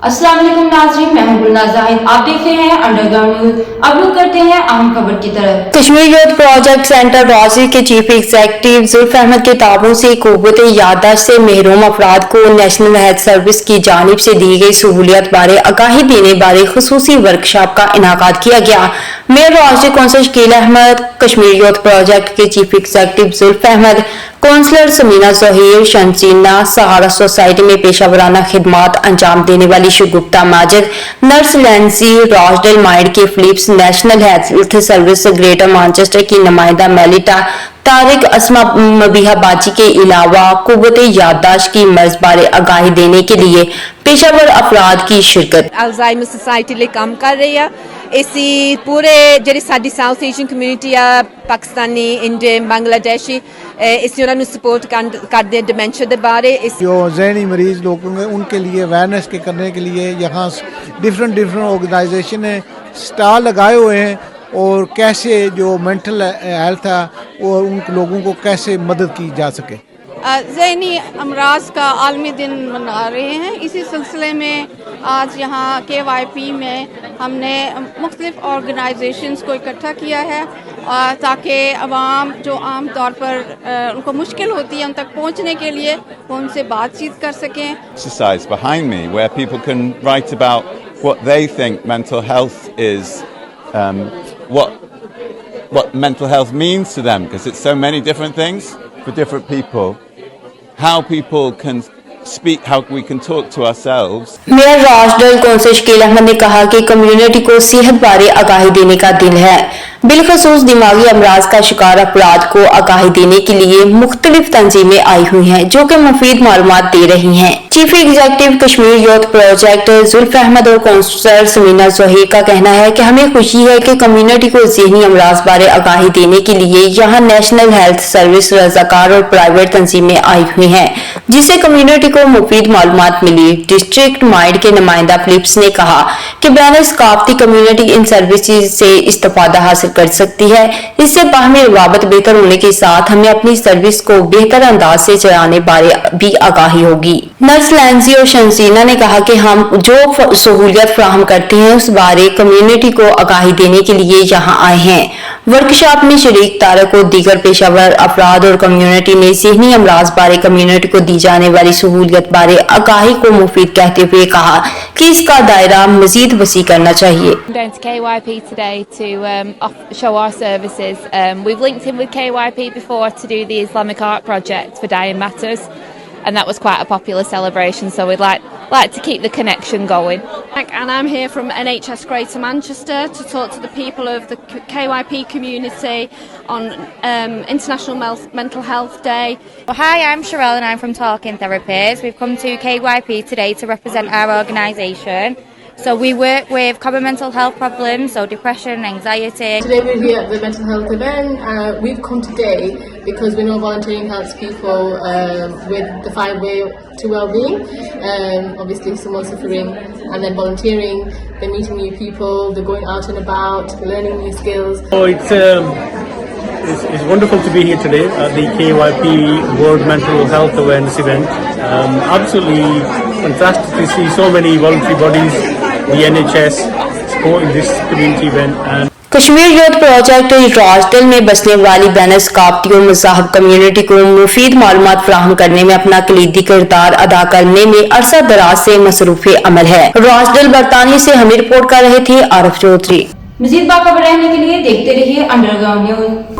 अस्सलाम वालेकुम नाज़रीन, मैं हूं गुलनाज़ ज़ाहिद। आप देख रहे हैं अंडरग्राउंड न्यूज। अब लोग करते हैं अहम खबर की तरफ। कश्मीर यूथ प्रोजेक्ट सेंटर राजी के चीफ एग्जीक्यूटिव जुल्फ अहमद के ताबों से कुव्वत याददाश्त से महरूम अफराद को नेशनल हेल्थ सर्विस की जानिब से दी गई सहूलियत बारे आगाही देने बारे खुसूसी वर्कशॉप का इनाकाद किया गया। Mayor Raji council Shakeel Ahmed, Kashmir youth project के chief executive Zulf Ahmed, councillor Samina Zaheer, शंसीना सहारा सोसाइटी में पेशावराना खिदमात अंजाम देने वाली Shagufta Majid, nurse Lancy, Rochdale Mind के Phillips, National Health Service Greater Manchester की नुमाइंदा मेलिटा तारिक, अस्मा मबीहा बाजी के अलावा कुव्वत याददाश्त की मर्ज बारे आगाही देने के लिए पेशावर अफराद की शिरकत। अल्जाइमर सोसाइटी लिए काम कर रही है। इसी पूरे जी साडी साउथ एशियन कम्यूनिटी आ पाकिस्तानी, इंडियन, बांग्लादेशी इस उन्होंने सपोर्ट करते हैं डिमेंशिया के बारे। जो ज़हनी मरीज लोग होंगे उनके लिए अवेयरनेस के करने के लिए यहाँ डिफरेंट ऑर्गेनाइजेशन है स्टॉल लगाए हुए हैं और कैसे जो मेंटल हेल्थ है और उन लोगों को कैसे मदद की जा सके। ज़हनी अमराज का आलमी दिन मना रहे हैं। इसी सिलसिले में आज यहाँ KYP में हमने मुख्तलिफ ऑर्गेनाइजेशंस को इकट्ठा किया है ताकि अवाम जो आम तौर पर उनको मुश्किल होती है उन तक पहुँचने के लिए वो उनसे बातचीत कर सकें। Exercise behind me where people can write about what they think mental health is, what mental health means to them, because it's so many different things for different people. How people can speak, how we can talk to ourselves. Mayor Rochdale council Shakeel Ahmed ने कहा कि community को सेहत बारे आगाही देने का दिन है। बिलखसूस दिमागी अमराज का शिकार अफराद को आगाही देने के लिए मुख्तलिफ तंजीमें आई हुई हैं जो कि मुफीद मालूमात दे रही हैं। Chief executive Kashmir youth project जुल्फ अहमद और काउंसलर समीना ज़हीर का कहना है कि हमें खुशी है कि कम्युनिटी को ज़हनी अमराज बारे आगाही देने के लिए यहाँ नेशनल हेल्थ सर्विस, रज़ाकार और प्राइवेट तंजीमें आई हुई हैं जिससे कम्युनिटी को मुफीद मालूमात मिली। डिस्ट्रिक्ट माइंड के नुमाइंदा फिलिप्स ने कहा कि बैन सकाफती कम्युनिटी इन सर्विसेज से इस्तेफादा हासिल कर सकती है। इससे बाहमी रवाबत बेहतर होने के साथ हमें अपनी सर्विस को बेहतर अंदाज से चलाने बारे भी आगाही होगी। नर्स लैंसी और शंसीना ने कहा कि हम जो सहूलियत फराहम करते हैं उस बारे कम्युनिटी को आगाही देने के लिए यहाँ आए हैं। वर्कशॉप में शरीक तारक और दीगर पेशावर अफराद और कम्युनिटी ने ज़हनी अमराज बारे कम्युनिटी को दी जाने वाली सहूलियत बारे आगाही को मुफीद कहते हुए कहा कि इसका दायरा मजीद वसी करना चाहिए। Going to KYP today to show our services. We've linked in with KYP before to do the Islamic Art Project for Dying Matters, and that was quite a popular celebration, so we'd like to keep the connection going. And I'm here from NHS Greater Manchester to talk to the people of the KYP community on International Mental Health Day. Well, hi, I'm Sherelle and I'm from Talking Therapies. We've come to KYP today to represent our organisation. So we work with common mental health problems, so depression, anxiety. Today we're here at the mental health event. We've come today because we know volunteering helps people with the 5 way to well-being. Obviously someone suffering and then volunteering, they're meeting new people, they're going out and about, learning new skills. So it's wonderful to be here today at the KYP World Mental Health Awareness event. Absolutely fantastic to see so many voluntary bodies, the NHS supporting this community event. And Kashmir youth project Rochdale में बसने वाली ban सकाफती और मज़ाहब community को मुफीद मालूमात फराहम करने में अपना कलीदी किरदार अदा करने में अरसा दराज से मसरूफ़ अमल है। राजदल बरतानिया से हमें रिपोर्ट कर रहे थे आरिफ चौधरी। मज़ीद बाखबर रहने के लिए देखते रहिए अंडरग्राउंड न्यूज।